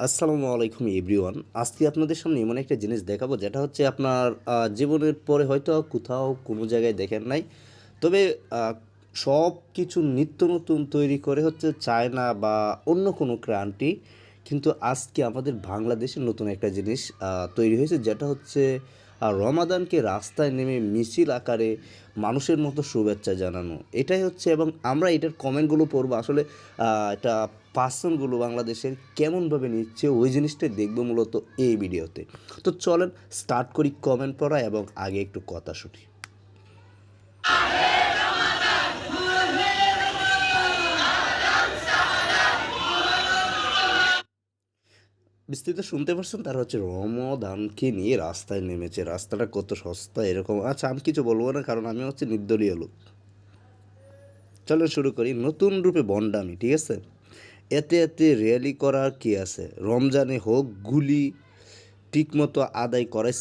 আসসালামু আলাইকুম এভরিওয়ান। আজকে আপনাদের সামনে এমন একটা জিনিস দেখাবো যেটা হচ্ছে আপনার জীবনের পরে হয়তো কোথাও কোনো জায়গায় দেখেন নাই। তবে সব কিছু নিত্য নতুন তৈরি করে হচ্ছে চায়না বা অন্য কোনো ক্রান্তি, কিন্তু আজকে আমাদের বাংলাদেশে নতুন একটা জিনিস তৈরি হয়েছে, যেটা হচ্ছে রমাদানকে রাস্তায় নেমে মিছিল আকারে মানুষের মতো শুভেচ্ছা জানানো। এটাই হচ্ছে, এবং আমরা এটার কমেন্টগুলো পড়বো আসলে এটা পার্সনগুলো বাংলাদেশের কেমনভাবে নিচ্ছে ওই জিনিসটাই দেখবো মূলত এই ভিডিওতে। তো চলেন স্টার্ট করি কমেন্ট পড়া, এবং আগে একটু কথা শুনি। বিস্তৃত শুনতে পারছেন, তারা হচ্ছে রমদানকে নিয়ে রাস্তায় নেমেছে। রাস্তাটা কত সস্তা এরকম। আচ্ছা, আমি কিছু বলবো না, কারণ আমি হচ্ছে নির্দলীয় লোক। চলো শুরু করি। নতুন রূপে বন্ডামি, ঠিক আছে? এতে এতে র্যালি করার কি আছে? রমজানে হোক গুলি ঠিকমতো আদায় করে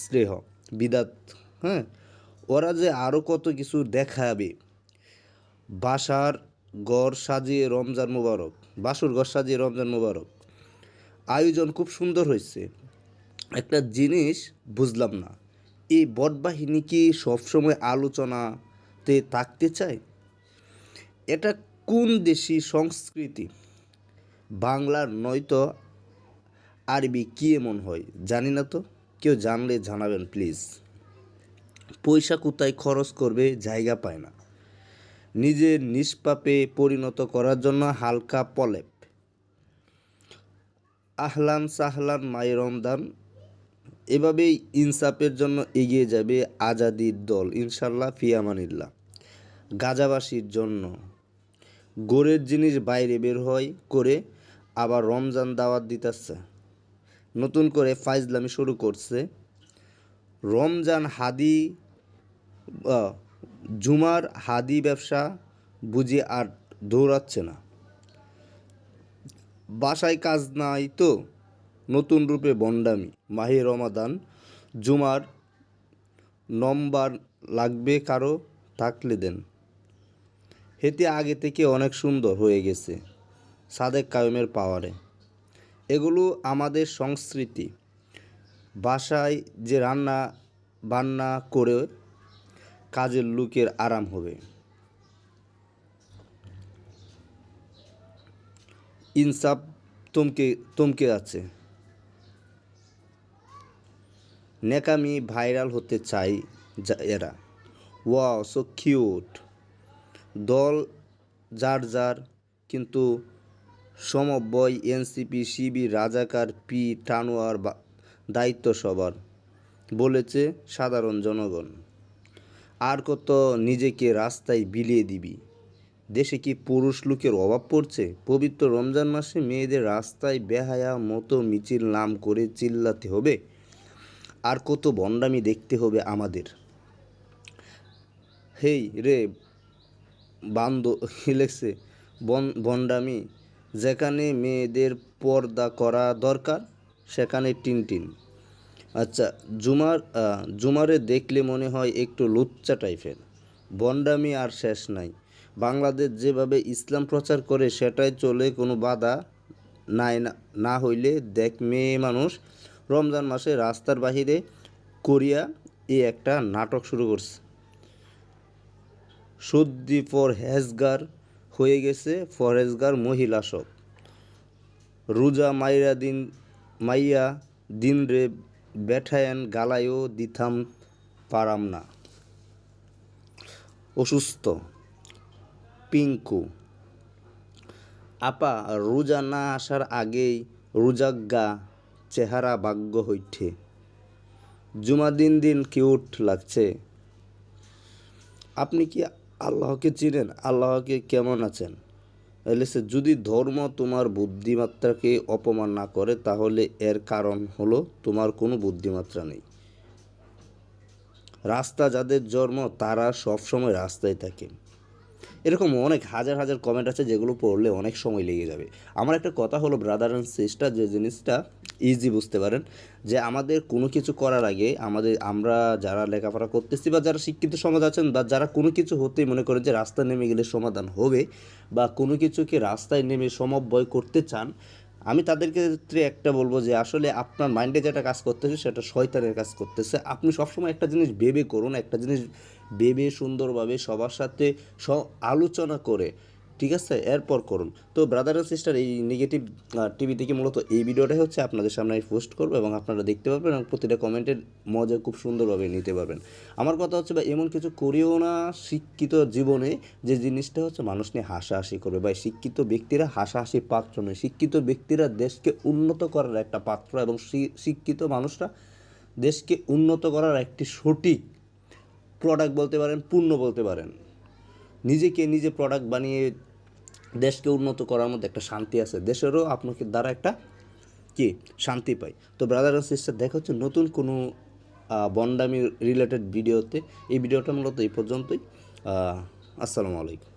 স্নেহ বিদাত। হ্যাঁ, ওরা যে আরও কত কিছু দেখাবে। বাসার ঘর সাজিয়ে রমজান মুবারক, বাসুর ঘর সাজিয়ে রমজান মুবারক। আয়োজন খুব সুন্দর হয়েছে। একটা জিনিস বুঝলাম না, এই বটবাহিনী কি সবসময় আলোচনাতে থাকতে চায়? এটা কোন দেশি সংস্কৃতি? বাংলার নয়তো আরবি কি এমন হয় জানি না তো, কেউ জানলে জানাবেন প্লিজ। পয়সা কোথায় খরচ করবে জায়গা পায় না। নিজের নিষ্পাপে পরিণত করার জন্য হালকা পলেপ। আহলান সাহলান মাই রমদান। এভাবেই ইনসাফের জন্য এগিয়ে যাবে আজাদির দল, ইনশাল্লাহ ফিয়ামানিল্লাহ। গাজাবাসীর জন্য গোরের জিনিস বাইরে বের হয় করে আবার রমজান দাওয়াত দিতেছে। নতুন করে ফাইজলামি শুরু করছে। রমজান হাদি জুমার হাদি ব্যবসা বুঝি আর দৌড়াচ্ছে না। বাসায় কাজ নাই তো, নতুন রূপে বন্ডামি। মাহে রমাদান, জুমার নম্বর লাগবে কারো থাকলে দেন। হেতে আগে থেকে অনেক সুন্দর হয়ে গেছে সাদেক কায়ুমের পাওয়ারে। এগুলো আমাদের সংস্কৃতি। বাসায় যে রান্না বান্না করে কাজের লোকের আরাম হবে। ইনসাফ থমকে থমকে আছে। নেকামি ভাইরাল হতে চাই এরা। Wow so cute. দল যার যার, কিন্তু সমবয় এনসিপি শিবির রাজাকার পি টানোয়ার দায়িত্ব সবার, বলেছে সাধারণ জনগণ। আর কত নিজেকে রাস্তায় বিলিয়ে দিবি? দেশে কি পুরুষ লোকের অভাব পড়ছে? পবিত্র রমজান মাসে মেয়েদের রাস্তায় বেহায়া মতো মিছিল নাম করে চিল্লাতে হবে? আর কত ভণ্ডামি দেখতে হবে আমাদের? হেই রে বান্দ লেগছে ভণ্ডামি। যেখানে মেয়েদের পর্দা করা দরকার সেখানে টিনটিন। আচ্ছা, জুমারে দেখলে মনে হয় একটু লুচ্চা টাইপের। ভণ্ডামি আর শেষ নাই। বাংলাদেশ যেভাবে ইসলাম প্রচার করে সেটাই চলে, কোনো বাধা নাই না হইলে দেখ মেয়ে মানুষ রমজান মাসে রাস্তার বাহিরে করিয়া এই একটা নাটক শুরু করছে। সর্দি ফরহেজগার হয়ে গেছে ফরহেজগার মহিলা সব। রোজা মাইয়া দিন রে বেঠায়েন গালায়ও দিথাম পারাম না। অসুস্থ পিঙ্কু আপা, রোজা না আসার আগেই রোজাগ্গা চেহারা ভাগ্য হইঠে। জুমা দিন দিন কিউট লাগছে। আপনি কি আল্লাহকে চিনেন? আল্লাহকে কেমন আছেন? এলেছে যদি ধর্ম তোমার বুদ্ধিমাত্রাকে অপমান না করে, তাহলে এর কারণ হলো তোমার কোনো বুদ্ধিমাত্রা নেই। রাস্তা যাদের জন্ম তারা সবসময় রাস্তায় থাকে। এরকম অনেক হাজার হাজার কমেন্ট আছে যেগুলো পড়লে অনেক সময় লেগে যাবে। আমার একটা কথা হলো ব্রাদার অ্যান্ড সিস্টার, যে জিনিসটা ইজি বুঝতে পারেন, যে আমাদের কোনো কিছু করার আগে আমরা যারা লেখাপড়া করতেছি বা যারা শিক্ষিত সমাজ আছেন বা যারা কোনো কিছু হতেই মনে করেন যে রাস্তায় নেমে গেলে সমাধান হবে, বা কোনো কিছুকে রাস্তায় নেমে সমন্বয় করতে চান, আমি তাদের ক্ষেত্রে একটা বলবো যে আসলে আপনার মাইন্ডে যেটা কাজ করতেছে সেটা শয়তানের কাজ করতেছে। আপনি সবসময় একটা জিনিস ভেবে করুন, একটা জিনিস ভেবে সুন্দরভাবে সবার সাথে আলোচনা করে, ঠিক আছে, এরপর করুন। তো ব্রাদার অ্যান্ড সিস্টার, এই নেগেটিভ টিভি থেকে মূলত এই ভিডিওটাই হচ্ছে আপনাদের সামনে আমি পোস্ট করবো এবং আপনারা দেখতে পারবেন এবং প্রতিটা কমেন্টের মজা খুব সুন্দরভাবে নিতে পারবেন। আমার কথা হচ্ছে বা এমন কিছু করিও না শিক্ষিত জীবনে যে জিনিসটা হচ্ছে মানুষ নিয়ে হাসাহাসি করবে। বা শিক্ষিত ব্যক্তিরা হাসাহাসি পাত্র নয়, শিক্ষিত ব্যক্তিরা দেশকে উন্নত করার একটা পাত্র এবং শিক্ষিত মানুষরা দেশকে উন্নত করার একটি সঠিক প্রোডাক্ট বলতে পারেন, পণ্য বলতে পারেন। নিজেকে নিজে প্রোডাক্ট বানিয়ে দেশকে উন্নত করার মধ্যে একটা শান্তি আছে, দেশেরও আপনাকে দ্বারা একটা কি শান্তি পাই। তো ব্রাদার অ্যান্ড সিস্টার, দেখা হচ্ছে নতুন কোনো বন্ডামি রিলেটেড ভিডিওতে। এই ভিডিওটা মূলত এই পর্যন্তই। আসসালামু আলাইকুম।